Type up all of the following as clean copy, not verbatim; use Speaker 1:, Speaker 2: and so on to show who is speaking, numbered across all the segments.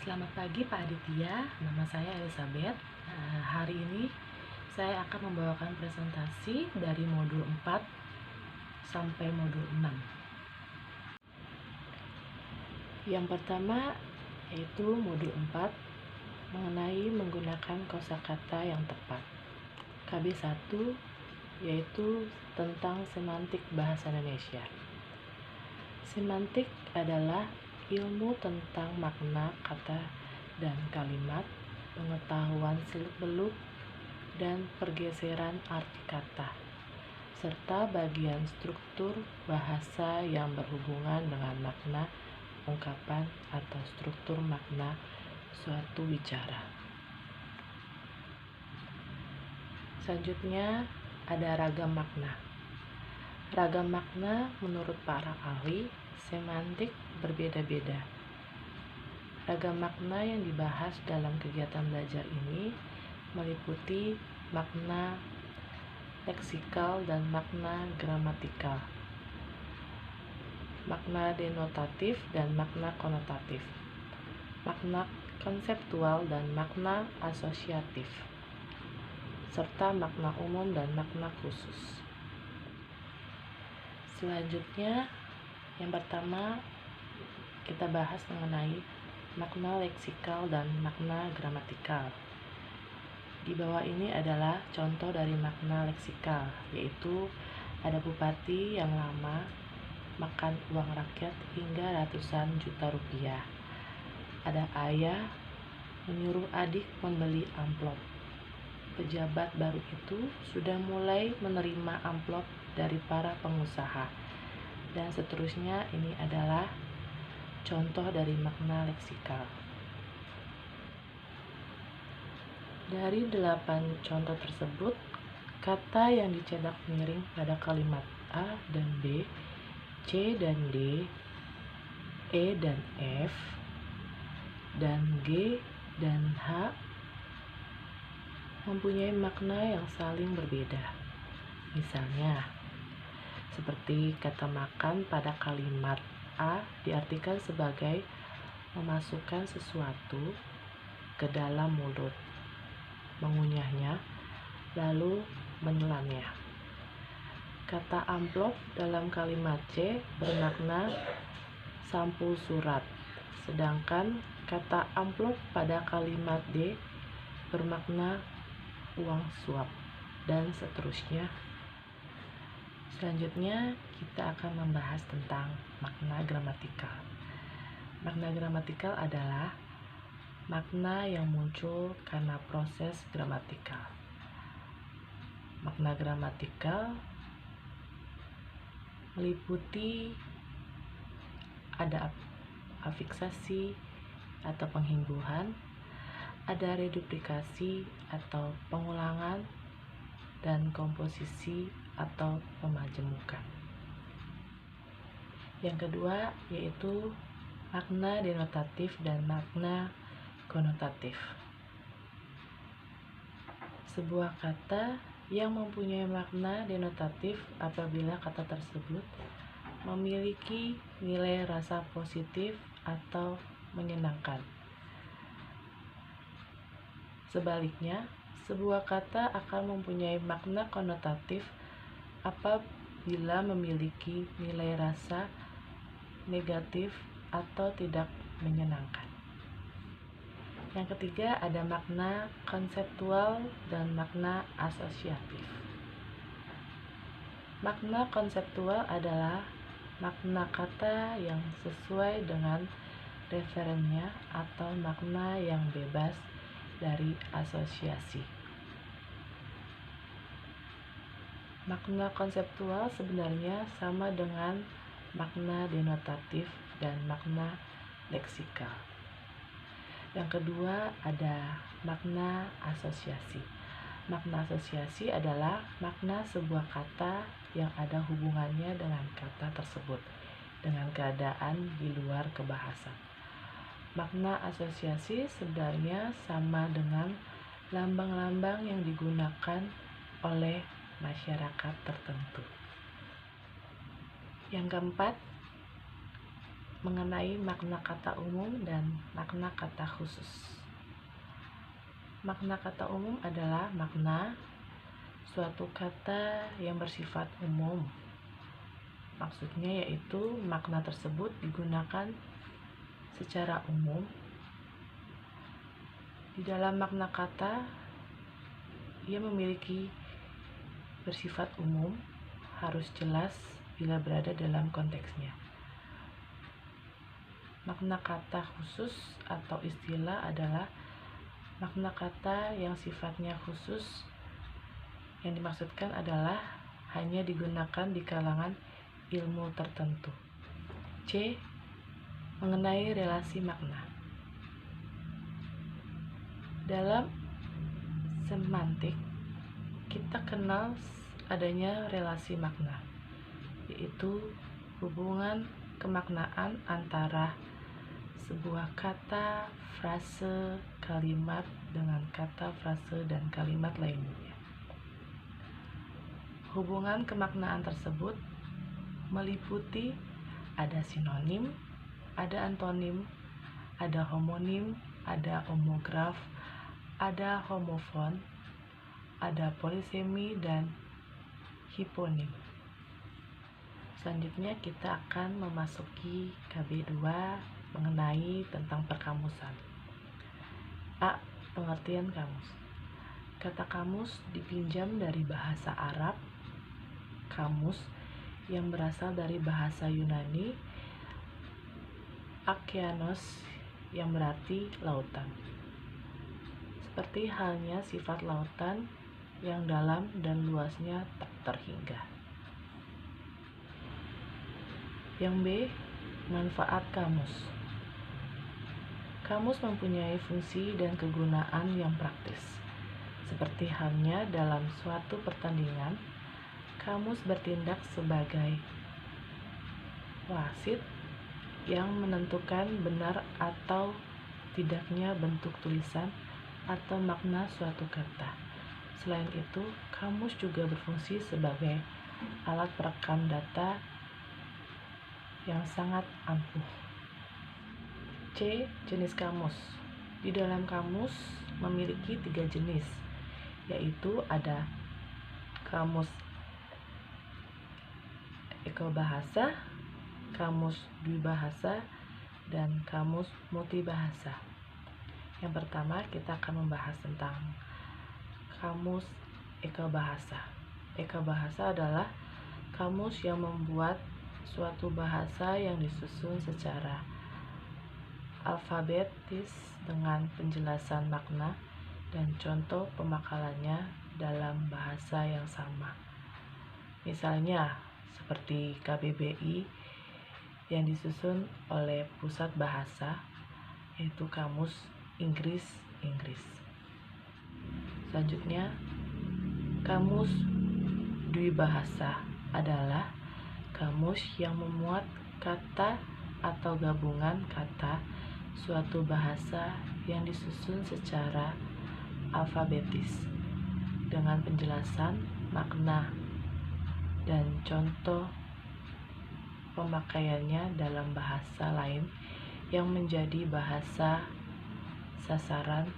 Speaker 1: Selamat pagi Pak Aditya, nama saya Elizabeth. Hari ini saya akan membawakan presentasi dari modul 4 sampai modul 6. Yang pertama yaitu modul 4 mengenai menggunakan kosakata yang tepat. KB1 yaitu tentang semantik bahasa Indonesia. Semantik adalah ilmu tentang makna kata dan kalimat, pengetahuan seluk-beluk dan pergeseran arti kata, serta bagian struktur bahasa yang berhubungan dengan makna ungkapan atau struktur makna suatu bicara. Selanjutnya ada ragam makna. Ragam makna menurut para ahli semantik berbeda-beda. Ragam makna yang dibahas dalam kegiatan belajar ini meliputi makna leksikal dan makna gramatikal, makna denotatif dan makna konotatif, makna konseptual dan makna asosiatif, serta makna umum dan makna khusus. Selanjutnya, yang pertama kita bahas mengenai makna leksikal dan makna gramatikal. Di bawah ini adalah contoh dari makna leksikal, yaitu ada bupati yang lama makan uang rakyat hingga ratusan juta rupiah. Ada ayah menyuruh adik membeli amplop. Pejabat baru itu sudah mulai menerima amplop dari para pengusaha. Dan seterusnya, ini adalah contoh dari makna leksikal. Dari 8 contoh tersebut, kata yang dicetak miring pada kalimat A dan B, C dan D, E dan F, dan G dan H mempunyai makna yang saling berbeda. Misalnya, seperti kata makan pada kalimat A diartikan sebagai memasukkan sesuatu ke dalam mulut, mengunyahnya, lalu menelannya. Kata amplop dalam kalimat C bermakna sampul surat, sedangkan kata amplop pada kalimat D bermakna uang suap, dan seterusnya. Selanjutnya, kita akan membahas tentang makna gramatikal. Makna gramatikal adalah makna yang muncul karena proses gramatikal. Makna gramatikal meliputi ada afiksasi atau penghimbuhan, ada reduplikasi atau pengulangan, dan komposisi atau pemajemukan. Yang kedua yaitu makna denotatif dan makna konotatif. Sebuah kata yang mempunyai makna denotatif apabila kata tersebut memiliki nilai rasa positif atau menyenangkan. Sebaliknya, sebuah kata akan mempunyai makna konotatif apabila memiliki nilai rasa negatif atau tidak menyenangkan. Yang ketiga ada makna konseptual dan makna asosiatif. Makna konseptual adalah makna kata yang sesuai dengan referennya atau makna yang bebas dari asosiasi. Makna konseptual sebenarnya sama dengan makna denotatif dan makna leksikal. Yang kedua ada makna asosiasi. Makna asosiasi adalah makna sebuah kata yang ada hubungannya dengan kata tersebut dengan keadaan di luar kebahasan. Makna asosiasi sebenarnya sama dengan lambang-lambang yang digunakan oleh masyarakat tertentu. Yang keempat, mengenai makna kata umum dan makna kata khusus. Makna kata umum adalah makna suatu kata yang bersifat umum. Maksudnya yaitu makna tersebut digunakan secara umum. Di dalam makna kata, ia memiliki bersifat umum, harus jelas bila berada dalam konteksnya. Makna kata khusus atau istilah adalah makna kata yang sifatnya khusus. Yang dimaksudkan adalah hanya digunakan di kalangan ilmu tertentu. C. Mengenai relasi makna. Dalam semantik, kita kenal adanya relasi makna, yaitu hubungan kemaknaan antara sebuah kata, frase, kalimat dengan kata, frase, dan kalimat lainnya. Hubungan kemaknaan tersebut meliputi ada sinonim, ada antonim, ada homonim, ada homograf, ada homofon, ada polisemi, dan hiponim. Selanjutnya kita akan memasuki KB 2 mengenai tentang perkamusan. A. Pengertian kamus. Kata kamus dipinjam dari bahasa Arab, kamus yang berasal dari bahasa Yunani, Okeanos yang berarti lautan. Seperti halnya sifat lautan yang dalam dan luasnya tak terhingga. Yang B. Manfaat kamus. Kamus mempunyai fungsi dan kegunaan yang praktis. Seperti halnya dalam suatu pertandingan, kamus bertindak sebagai wasit yang menentukan benar atau tidaknya bentuk tulisan atau makna suatu kata. Selain itu, kamus juga berfungsi sebagai alat perekam data yang sangat ampuh. C. Jenis kamus. Di dalam kamus memiliki 3 jenis, yaitu ada kamus ekobahasa, kamus dwibahasa, dan kamus multibahasa. Yang pertama, kita akan membahas tentang kamus ekobahasa. Ekobahasa adalah kamus yang membuat suatu bahasa yang disusun secara alfabetis dengan penjelasan makna dan contoh pemakalannya dalam bahasa yang sama. Misalnya, seperti KBBI yang disusun oleh Pusat Bahasa, yaitu Kamus Inggris. Selanjutnya, kamus dwibahasa adalah kamus yang memuat kata atau gabungan kata suatu bahasa yang disusun secara alfabetis dengan penjelasan makna dan contoh pemakaiannya dalam bahasa lain yang menjadi bahasa sasaran,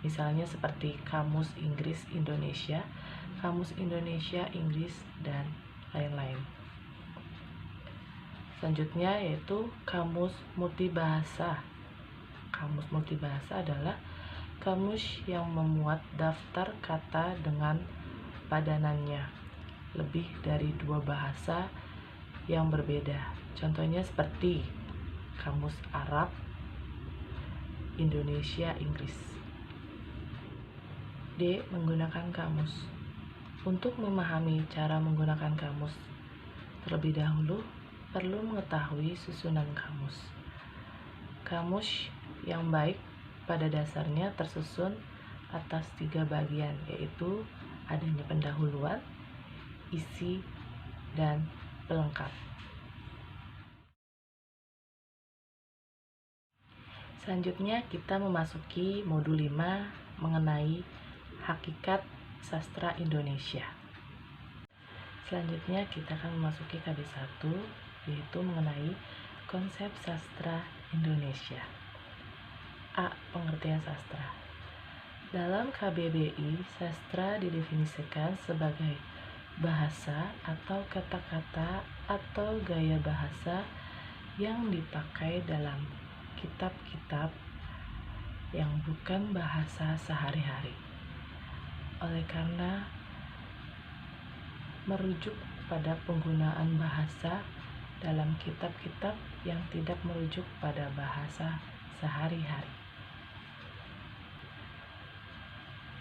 Speaker 1: misalnya seperti Kamus Inggris Indonesia, Kamus Indonesia Inggris, dan lain-lain. Selanjutnya yaitu kamus multibahasa. Kamus multibahasa adalah kamus yang memuat daftar kata dengan padanannya lebih dari 2 bahasa yang berbeda. Contohnya seperti kamus Arab, Indonesia, Inggris. D. Menggunakan kamus. Untuk memahami cara menggunakan kamus, terlebih dahulu perlu mengetahui susunan kamus. Kamus yang baik pada dasarnya tersusun atas 3 bagian, yaitu adanya pendahuluan, isi, dan pelengkap. Selanjutnya kita memasuki modul 5 mengenai hakikat sastra Indonesia. Selanjutnya kita akan memasuki KB 1, yaitu mengenai Konsep sastra Indonesia. A. Pengertian sastra. Dalam KBBI, sastra didefinisikan sebagai bahasa atau kata-kata atau gaya bahasa yang dipakai dalam kitab-kitab yang bukan bahasa sehari-hari. Oleh karena merujuk pada penggunaan bahasa dalam kitab-kitab yang tidak merujuk pada bahasa sehari-hari.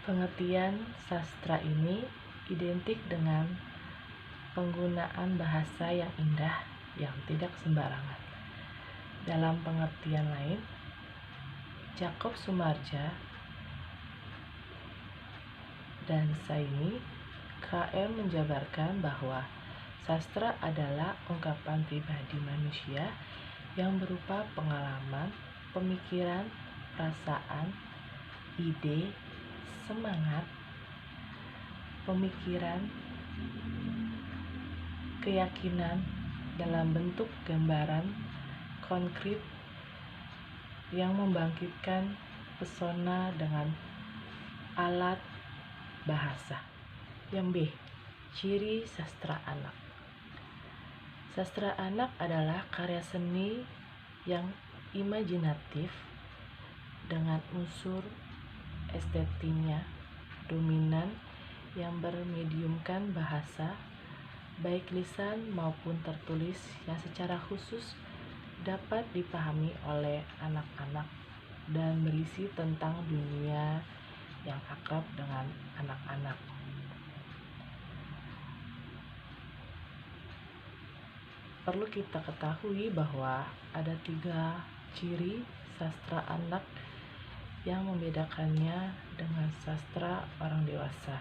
Speaker 1: Pengertian sastra ini identik dengan penggunaan bahasa yang indah yang tidak sembarangan. Dalam pengertian lain, Jakob Sumardja dan Saini KM menjabarkan bahwa sastra adalah ungkapan pribadi manusia yang berupa pengalaman, pemikiran, perasaan, ide, semangat, pemikiran, keyakinan dalam bentuk gambaran konkret yang membangkitkan pesona dengan alat bahasa. Yang B. Ciri sastra anak. Sastra anak adalah karya seni yang imajinatif dengan unsur estetiknya dominan yang bermediumkan bahasa, baik lisan maupun tertulis, yang secara khusus dapat dipahami oleh anak-anak dan berisi tentang dunia yang akrab dengan anak-anak. Perlu kita ketahui bahwa ada 3 ciri sastra anak yang membedakannya dengan sastra orang dewasa.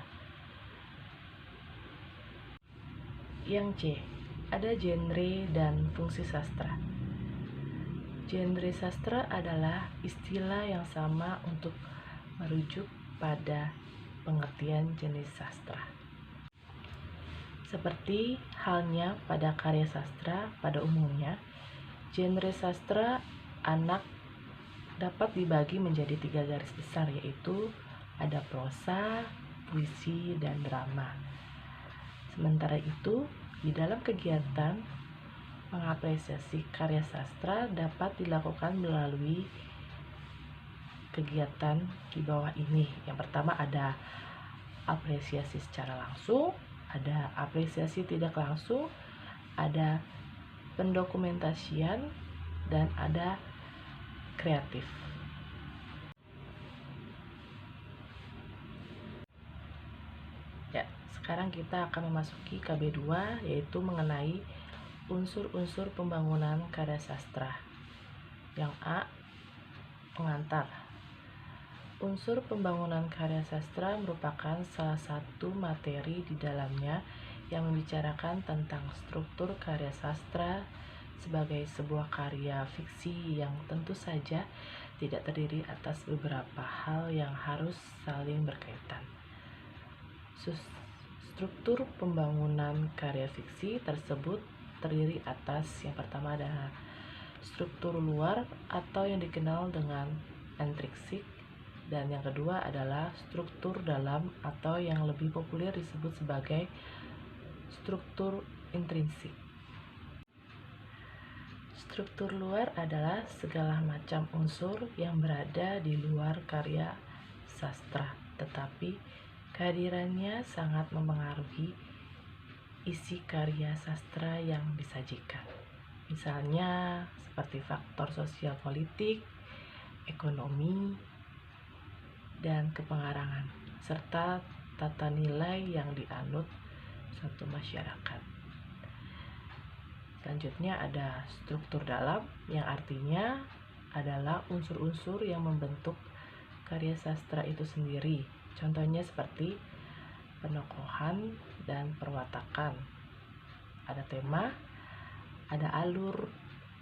Speaker 1: Yang C. Ada genre dan fungsi sastra. Genre sastra adalah istilah yang sama untuk merujuk pada pengertian jenis sastra. Seperti halnya pada karya sastra pada umumnya, genre sastra anak dapat dibagi menjadi 3 garis besar, yaitu ada prosa, puisi, dan drama. Sementara itu, di dalam kegiatan mengapresiasi karya sastra dapat dilakukan melalui kegiatan di bawah ini. Yang pertama ada apresiasi secara langsung, ada apresiasi tidak langsung, ada pendokumentasian, dan ada kreatif. Ya, sekarang kita akan memasuki KB2, yaitu mengenai unsur-unsur pembangunan karya sastra. Yang A. Pengantar. Unsur pembangunan karya sastra merupakan salah satu materi di dalamnya yang membicarakan tentang struktur karya sastra sebagai sebuah karya fiksi yang tentu saja tidak terdiri atas beberapa hal yang harus saling berkaitan. Struktur pembangunan karya fiksi tersebut terdiri atas yang pertama adalah struktur luar atau yang dikenal dengan intrinsik, dan yang kedua adalah struktur dalam atau yang lebih populer disebut sebagai struktur intrinsik. Struktur luar adalah segala macam unsur yang berada di luar karya sastra, tetapi kehadirannya sangat mempengaruhi isi karya sastra yang disajikan. Misalnya seperti faktor sosial politik, ekonomi, dan kepengarangan, serta tata nilai yang dianut suatu masyarakat. Selanjutnya ada struktur dalam, yang artinya adalah unsur-unsur yang membentuk karya sastra itu sendiri. Contohnya seperti penokohan dan perwatakan. Ada tema, ada alur,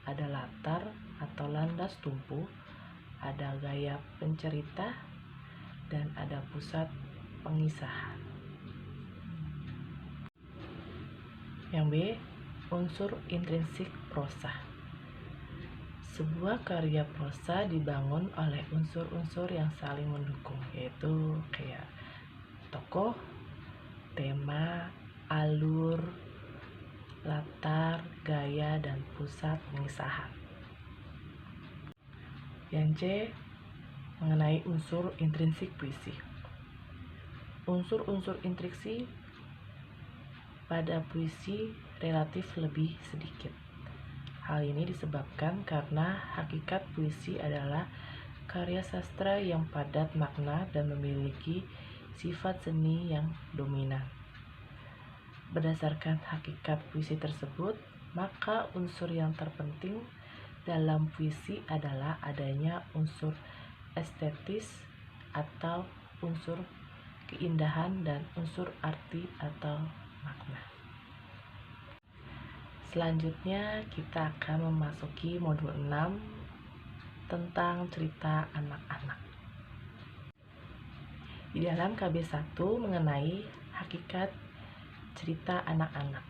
Speaker 1: ada latar atau landas tumpu, ada gaya pencerita, dan ada pusat pengisahan. Yang B. Unsur intrinsik prosa. Sebuah karya prosa dibangun oleh unsur-unsur yang saling mendukung, yaitu kayak tokoh, tema, alur, latar, gaya, dan pusat pengisahan. Yang C, mengenai unsur intrinsik puisi. Unsur-unsur intrinsik pada puisi relatif lebih sedikit. Hal ini disebabkan karena hakikat puisi adalah karya sastra yang padat makna dan memiliki sifat seni yang dominan. Berdasarkan hakikat puisi tersebut, maka unsur yang terpenting dalam puisi adalah adanya unsur estetis atau unsur keindahan dan unsur arti atau makna. Selanjutnya kita akan memasuki modul 6 tentang cerita anak-anak. Di dalam KB1 mengenai hakikat cerita anak-anak.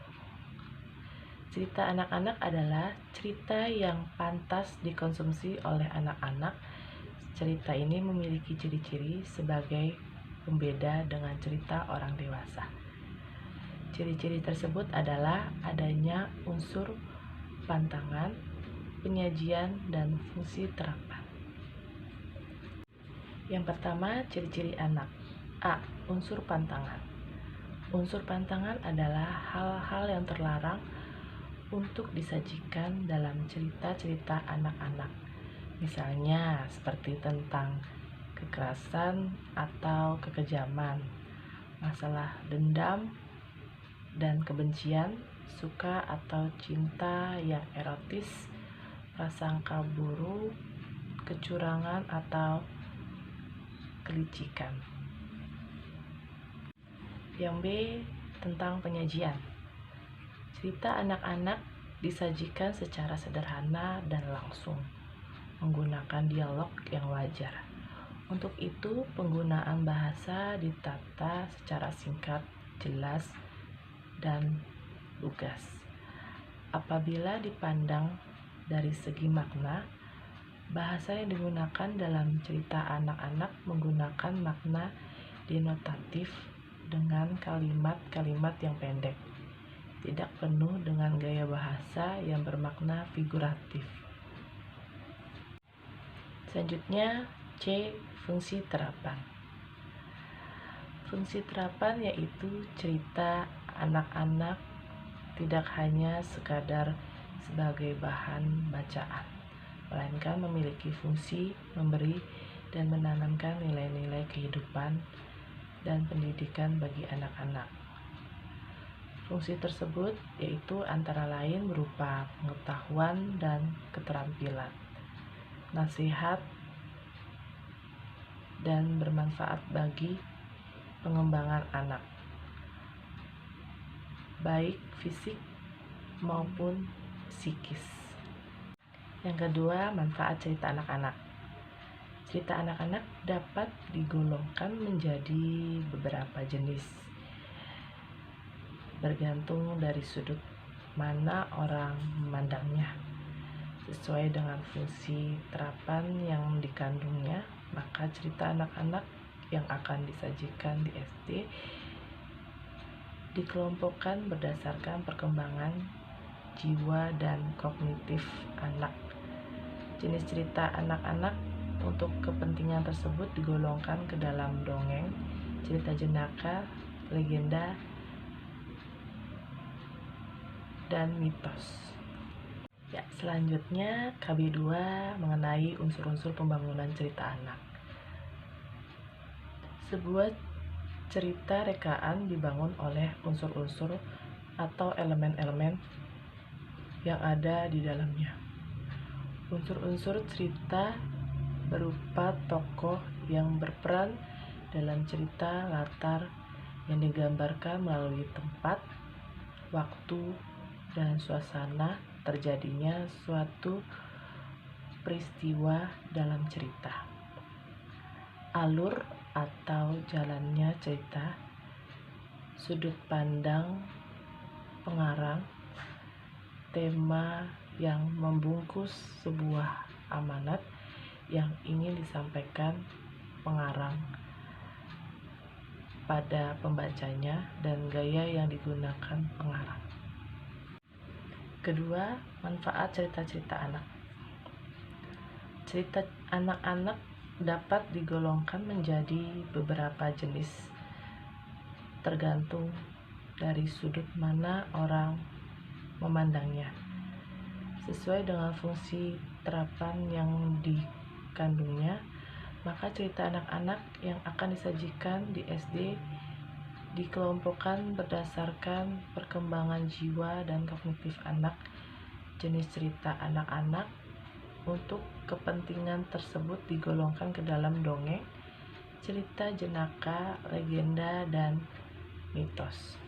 Speaker 1: Cerita anak-anak adalah cerita yang pantas dikonsumsi oleh anak-anak. Cerita ini memiliki ciri-ciri sebagai pembeda dengan cerita orang dewasa. Ciri-ciri tersebut adalah adanya unsur pantangan, penyajian, dan fungsi terapan. Yang pertama, ciri-ciri anak. A. Unsur pantangan. Unsur pantangan adalah hal-hal yang terlarang untuk disajikan dalam cerita-cerita anak-anak. Misalnya seperti tentang kekerasan atau kekejaman, masalah dendam dan kebencian, suka atau cinta yang erotis, prasangka buruk, kecurangan atau kelicikan. Yang B, tentang penyajian. Cerita anak-anak disajikan secara sederhana dan langsung, menggunakan dialog yang wajar. Untuk itu, penggunaan bahasa ditata secara singkat, jelas, dan lugas. Apabila dipandang dari segi makna, bahasa yang digunakan dalam cerita anak-anak menggunakan makna denotatif dengan kalimat-kalimat yang pendek, tidak penuh dengan gaya bahasa yang bermakna figuratif. Selanjutnya, C. Fungsi terapan. Fungsi terapan yaitu cerita anak-anak tidak hanya sekadar sebagai bahan bacaan, melainkan memiliki fungsi memberi dan menanamkan nilai-nilai kehidupan dan pendidikan bagi anak-anak. Fungsi tersebut yaitu antara lain berupa pengetahuan dan keterampilan, nasihat, dan bermanfaat bagi pengembangan anak, baik fisik maupun psikis. Yang kedua, manfaat cerita anak-anak. Cerita anak-anak dapat digolongkan menjadi beberapa jenis, bergantung dari sudut mana orang memandangnya. Sesuai dengan fungsi terapan yang dikandungnya, maka cerita anak-anak yang akan disajikan di SD dikelompokkan berdasarkan perkembangan jiwa dan kognitif anak. Jenis cerita anak-anak untuk kepentingan tersebut digolongkan ke dalam dongeng, cerita jenaka, legenda, dan mitos. Ya, selanjutnya KB2 mengenai unsur-unsur pembangunan cerita anak. Sebuah cerita rekaan dibangun oleh unsur-unsur atau elemen-elemen yang ada di dalamnya. Unsur-unsur cerita berupa tokoh yang berperan dalam cerita, latar yang digambarkan melalui tempat, waktu, dan suasana terjadinya suatu peristiwa dalam cerita. Alur atau jalannya cerita, sudut pandang pengarang, tema yang membungkus sebuah amanat yang ingin disampaikan pengarang pada pembacanya dan gaya yang digunakan pengarang. Kedua, manfaat cerita-cerita anak. Cerita anak-anak dapat digolongkan menjadi beberapa jenis, tergantung dari sudut mana orang memandangnya, sesuai dengan fungsi terapan yang dikandungnya. Maka cerita anak-anak yang akan disajikan di SD dikelompokkan berdasarkan perkembangan jiwa dan kognitif anak. Jenis cerita anak-anak untuk kepentingan tersebut digolongkan ke dalam dongeng, cerita jenaka, legenda, dan mitos.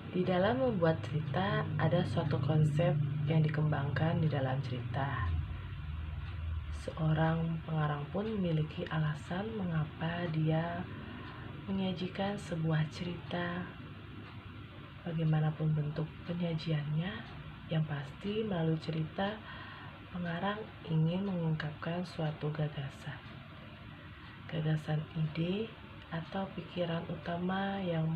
Speaker 1: Di dalam membuat cerita, ada suatu konsep yang dikembangkan di dalam cerita. Seorang pengarang pun memiliki alasan mengapa dia menyajikan sebuah cerita. Bagaimanapun bentuk penyajiannya, yang pasti melalui cerita, pengarang ingin mengungkapkan suatu gagasan. Gagasan ide atau pikiran utama yang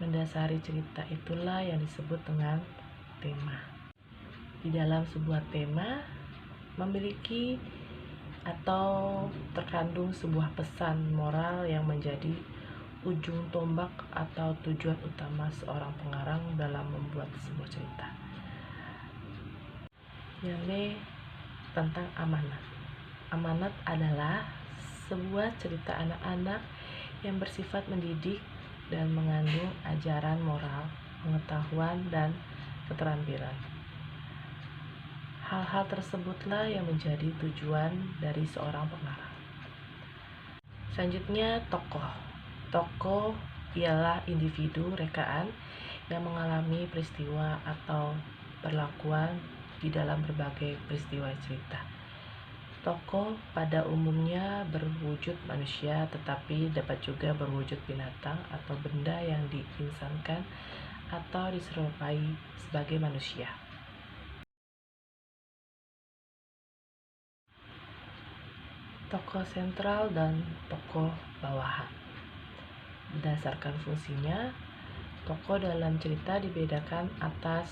Speaker 1: mendasari cerita itulah yang disebut dengan tema. Di dalam sebuah tema memiliki atau terkandung sebuah pesan moral yang menjadi ujung tombak atau tujuan utama seorang pengarang dalam membuat sebuah cerita. Yang B, tentang amanat. Amanat adalah sebuah cerita anak-anak yang bersifat mendidik dan mengandung ajaran moral, pengetahuan, dan keterampilan. Hal-hal tersebutlah yang menjadi tujuan dari seorang pengarang. Selanjutnya, tokoh. Tokoh ialah individu rekaan yang mengalami peristiwa atau perlakuan di dalam berbagai peristiwa cerita. Tokoh pada umumnya berwujud manusia, tetapi dapat juga berwujud binatang atau benda yang diinsankan atau diserupai sebagai manusia. Tokoh sentral dan tokoh bawahan. Berdasarkan fungsinya, tokoh dalam cerita dibedakan atas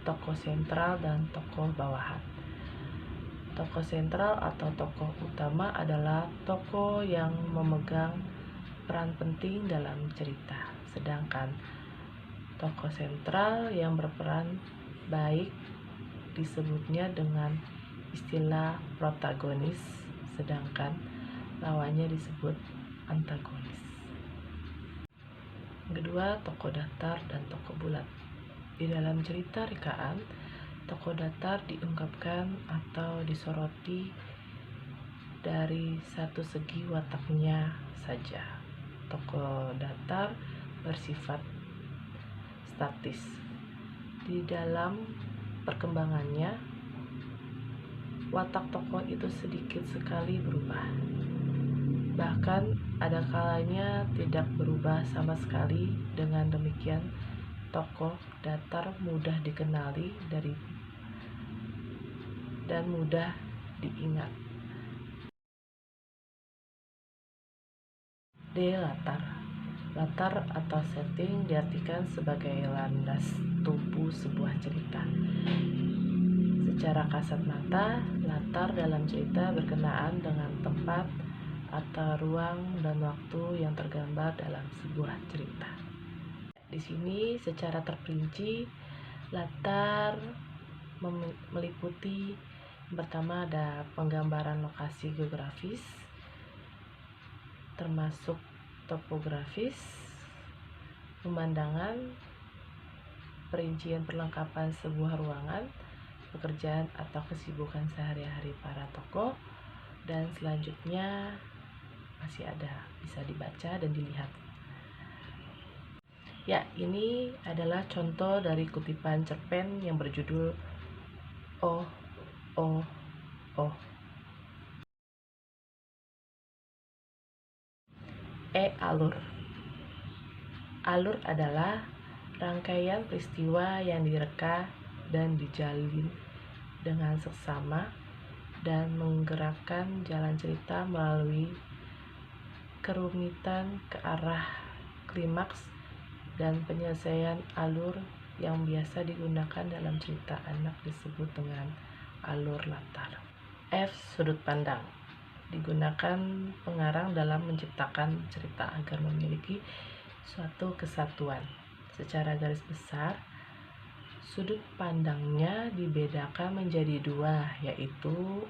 Speaker 1: tokoh sentral dan tokoh bawahan. Tokoh sentral atau tokoh utama adalah tokoh yang memegang peran penting dalam cerita, sedangkan tokoh sentral yang berperan baik disebutnya dengan istilah protagonis, sedangkan lawannya disebut antagonis. Kedua, tokoh datar dan tokoh bulat. Di dalam cerita rekaan, tokoh datar diungkapkan atau disoroti dari satu segi wataknya saja. Tokoh datar bersifat statis. Di dalam perkembangannya, watak tokoh itu sedikit sekali berubah. Bahkan ada kalanya tidak berubah sama sekali. Dengan demikian, tokoh datar mudah dikenali dan mudah diingat. D. Latar. Latar atau setting diartikan sebagai landas tubuh sebuah cerita. Secara kasat mata, latar dalam cerita berkenaan dengan tempat atau ruang dan waktu yang tergambar dalam sebuah cerita. Di sini secara terperinci, latar meliputi pertama ada penggambaran lokasi geografis, termasuk topografis, pemandangan, perincian perlengkapan sebuah ruangan, pekerjaan atau kesibukan sehari-hari para tokoh, dan selanjutnya masih ada, bisa dibaca dan dilihat. Ya, ini adalah contoh dari kutipan cerpen yang berjudul Oh, Oh, Oh. Alur. Alur adalah rangkaian peristiwa yang direka dan dijalin dengan seksama dan menggerakkan jalan cerita melalui kerumitan ke arah klimaks dan penyelesaian alur yang biasa digunakan dalam cerita anak disebut dengan alur latar. F. Sudut pandang. Digunakan pengarang dalam menciptakan cerita agar memiliki suatu kesatuan. Secara garis besar, sudut pandangnya dibedakan menjadi dua, yaitu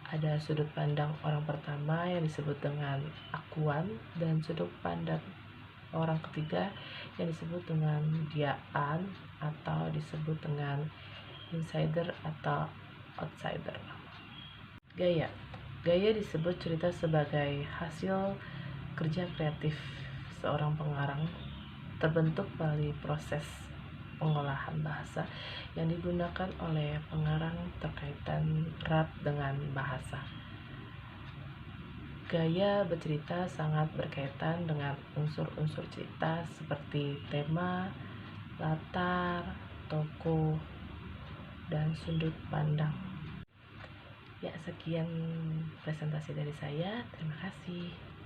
Speaker 1: ada sudut pandang orang pertama yang disebut dengan akuan dan sudut pandang orang ketiga yang disebut dengan diaan atau disebut dengan insider atau outsider. Gaya. Gaya disebut cerita sebagai hasil kerja kreatif seorang pengarang, terbentuk melalui proses pengolahan bahasa yang digunakan oleh pengarang terkaitan erat dengan bahasa. Gaya bercerita sangat berkaitan dengan unsur-unsur cerita seperti tema, latar, tokoh, dan sudut pandang. Ya, sekian presentasi dari saya. Terima kasih.